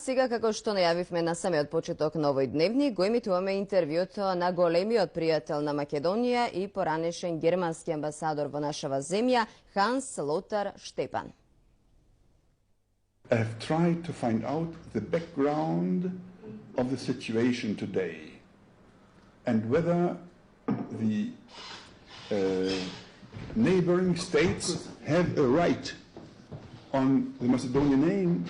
Сега, како што најавивме на самиот почеток на овој дневник, го емитуваме интервјуто на големиот пријател на Македонија и поранешен германски амбасадор во нашава земја, Ханс Лотар Штепан. I have tried to find out the background of the situation today and whether the neighboring states have a right on the Macedonian name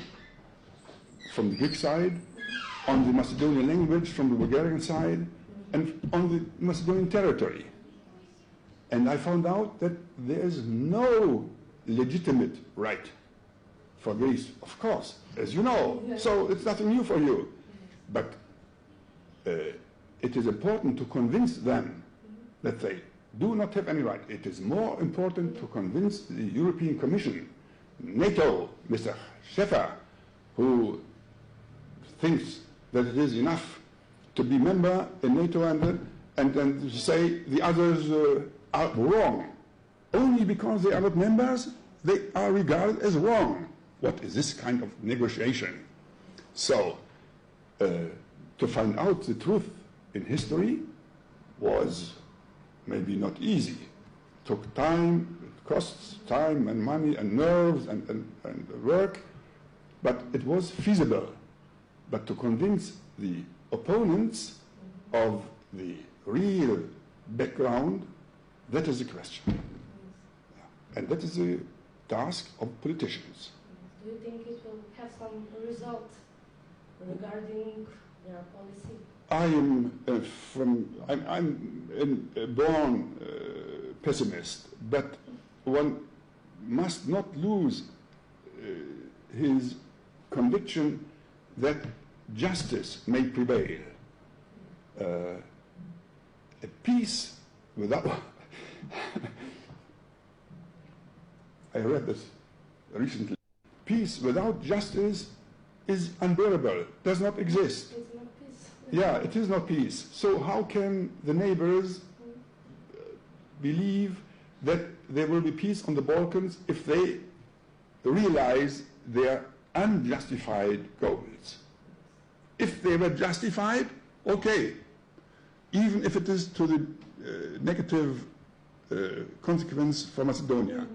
from the Greek side, on the Macedonian language from the Bulgarian side, and on the Macedonian territory. And I found out that there is no legitimate right for Greece, of course, as you know, so it's nothing new for you. But it is important to convince them that they do not have any right. It is more important to convince the European Commission, NATO, Mr. Schäfer, who thinks that it is enough to be member in NATO and then say the others are wrong. Only because they are not members, they are regarded as wrong. What is this kind of negotiation? So, to find out the truth in history was maybe not easy. It took time, it costs time and money and nerves and work, but it was feasible. But to convince the opponents of the real background, that is the question. Yeah. And that is the task of politicians. Do you think it will have some result regarding their policy? I'm a born pessimist, but one must not lose his conviction that justice may prevail. A peace without... I read this recently. Peace without justice is unbearable, does not exist. It's not peace. Yeah, it is not peace. So how can the neighbors believe that there will be peace on the Balkans if they realize their unjustified goals? If they were justified, okay, even if it is to the negative consequence for Macedonia.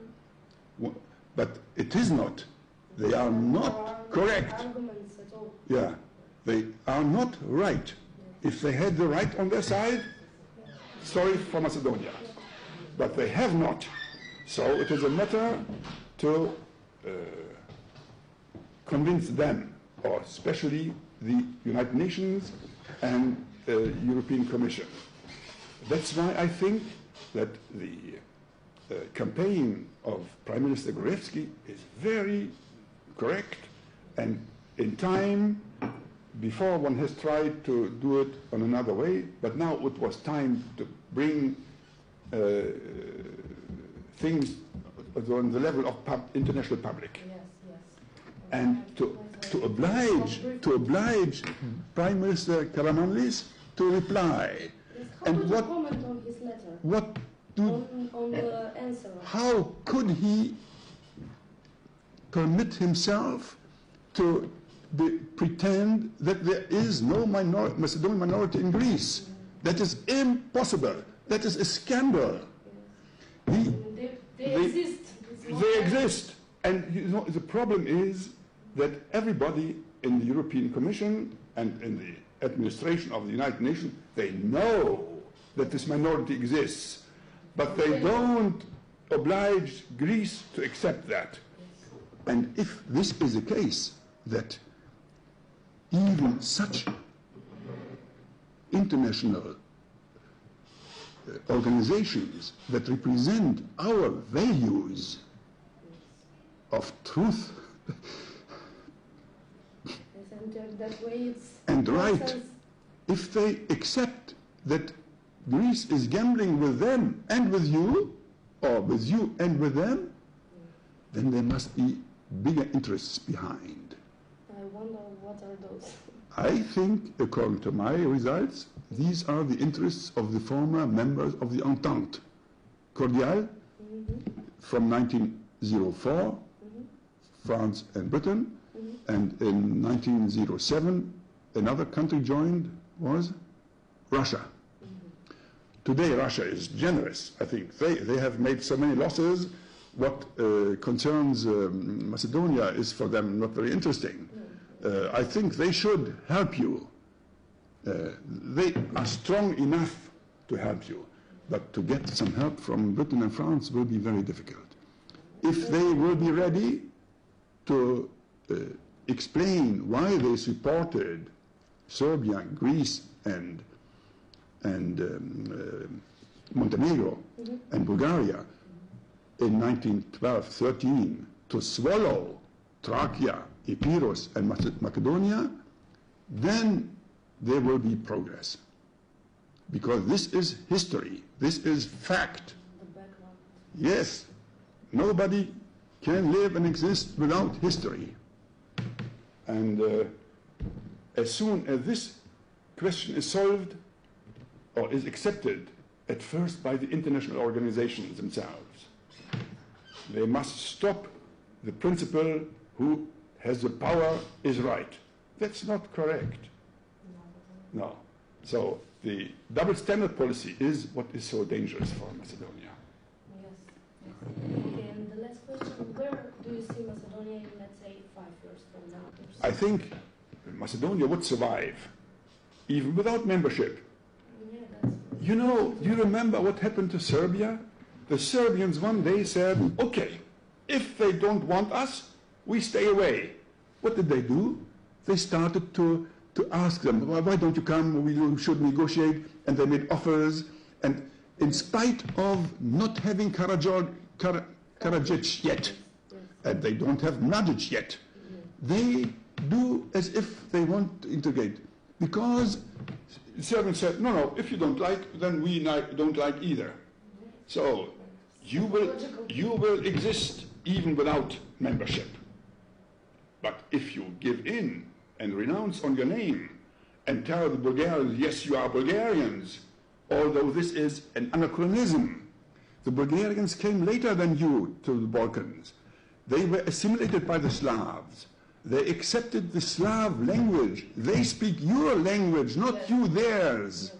But it is not. They are not correct. Arguments at all. Yeah, they are not right. If they had the right on their side, sorry for Macedonia. But they have not. So it is a matter to convince them, or especially the United Nations and the European Commission. That's why I think that the campaign of Prime Minister Gruevski is very correct, and in time, before one has tried to do it on another way, but now it was time to bring things on the level of international public. Yes, yes. And to oblige Prime Minister Karamanlis to reply. Yes. How And would you what comment on his letter? what do On the answer? how could he permit himself to pretend that there is no Macedonian minority in Greece? That is impossible. That is a scandal. They exist. They exist. And you know, the problem is that everybody in the European Commission and in the administration of the United Nations, they know that this minority exists, but they don't oblige Greece to accept that. And if this is the case, that even such international organizations that represent our values of truth That way it's and right, nonsense. if they accept that Greece is gambling with them and with you, or with you and with them, then there must be bigger interests behind. I wonder what are those. I think, according to my results, these are the interests of the former members of the Entente Cordiale from 1904, France and Britain, And in 1907, another country joined, was Russia. Today, Russia is generous, I think. They have made so many losses. What concerns Macedonia is for them not very interesting. I think they should help you. They are strong enough to help you, but to get some help from Britain and France will be very difficult. If they will be ready to explain why they supported Serbia, Greece, and Montenegro and Bulgaria in 1912-13 to swallow Thracia, Epirus, and Macedonia, then there will be progress. Because this is history, this is fact. Yes, nobody can live and exist without history. And as soon as this question is solved, or is accepted at first by the international organizations themselves, they must stop the principle who has the power is right. That's not correct. No. So the double standard policy is what is so dangerous for Macedonia. Yes. Okay, and the last question, where do you see Macedonia in, let's say, 5 years from now? I think Macedonia would survive, even without membership. You know, do you remember what happened to Serbia? The Serbians one day said, okay, if they don't want us, we stay away. What did they do? They started to ask them, why don't you come? We should negotiate. And they made offers. And in spite of not having Karadzic yet, and they don't have Mladic yet, they do as if they want to integrate. Because the Serbians said, no, if you don't like, then we don't like either. So you will exist even without membership. But if you give in and renounce on your name and tell the Bulgarians, yes, you are Bulgarians, although this is an anachronism. The Bulgarians came later than you to the Balkans. They were assimilated by the Slavs. They accepted the Slav language. They speak your language, not you theirs.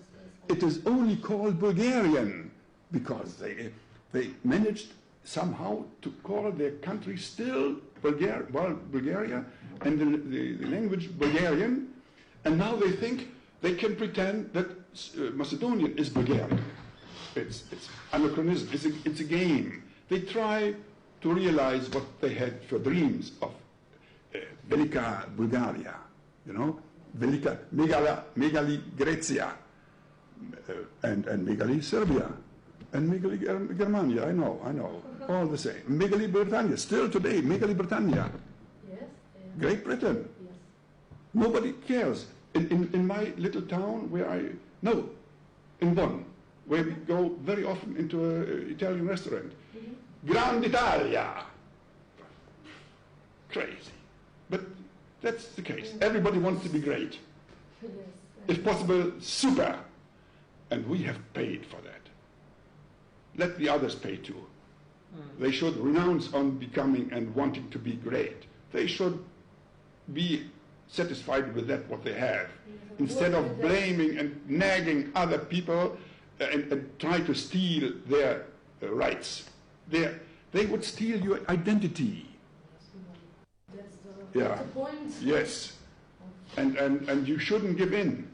It is only called Bulgarian because they managed somehow to call their country still Bulgaria and the language Bulgarian, and now they think they can pretend that Macedonian is Bulgarian. It's anachronism. It's a game. They try to realize what they had for dreams of Velika Bulgaria, you know, Velika Megali Grecia, and Megali Serbia, and Megali Germania. I know, all the same. Megali Britannia, still today, Megali Britannia. Yes. Great Britain. Yes. Nobody cares. In my little town in Bonn, where we go very often into an Italian restaurant. Grand Italia. Crazy. But that's the case. Everybody wants to be great. Yes. If possible, super. And we have paid for that. Let the others pay too. They should renounce on becoming and wanting to be great. They should be satisfied with that, what they have, instead of blaming and nagging other people and try to steal their rights. They would steal your identity. That's the point. Yes. And you shouldn't give in.